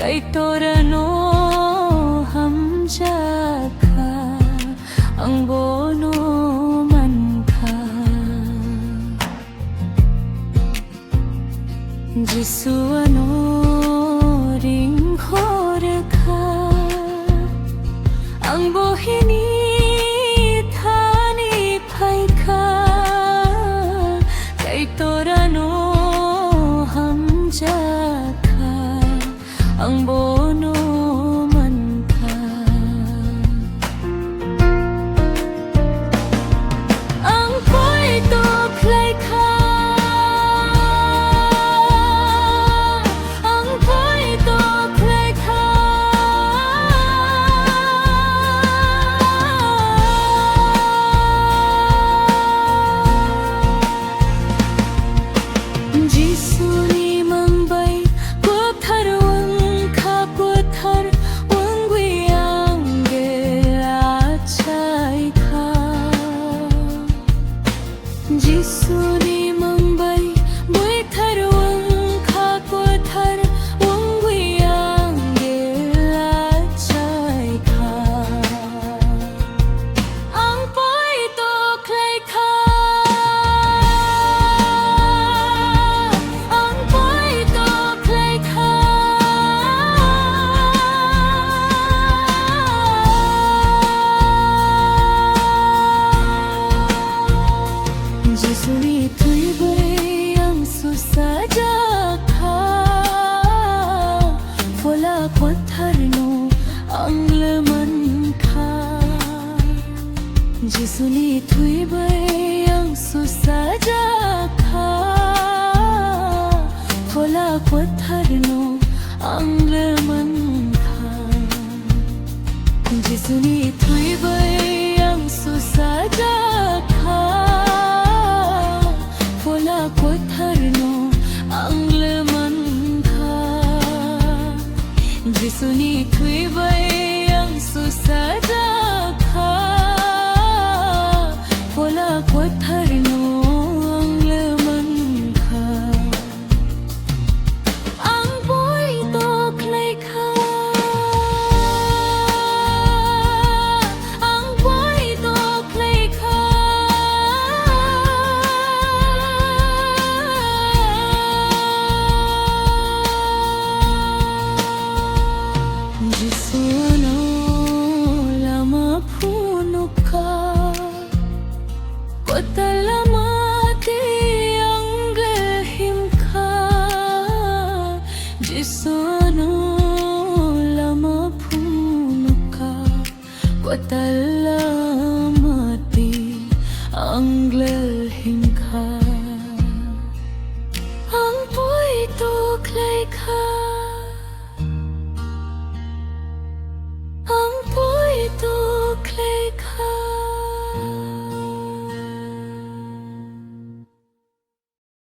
kay torano hamjaka ang bono man ka Jisu ano ring hor ka ang bohini thani phai ka kay torano hamjaka ang bono man ka ang po'y tuklay ka ang po'y tuklay ka Jisu ni mangbay Jisu ni mangbay boy tharwang kha ko thar wangwi ang gela chai kha ang poi to klai kha ang poi to klai kha Jisu ni thui bay ang susajaka fola pathar no ang laman kha Jisu ni thui bay ang susajaka fola pathar no ang laman kha Jisu ni thui bay ang susajaka pathar no ang laman ka Jisu ni thui bay ang susajaka fola pathar no ang laman ka ang boy tuklay ka ang boy tuklay ka Jisu ano lama puno ka Kotalamati ang lehim ka Jisu ano lama puno ka Kotalamati ang lehim ka ang po'y tuklay ka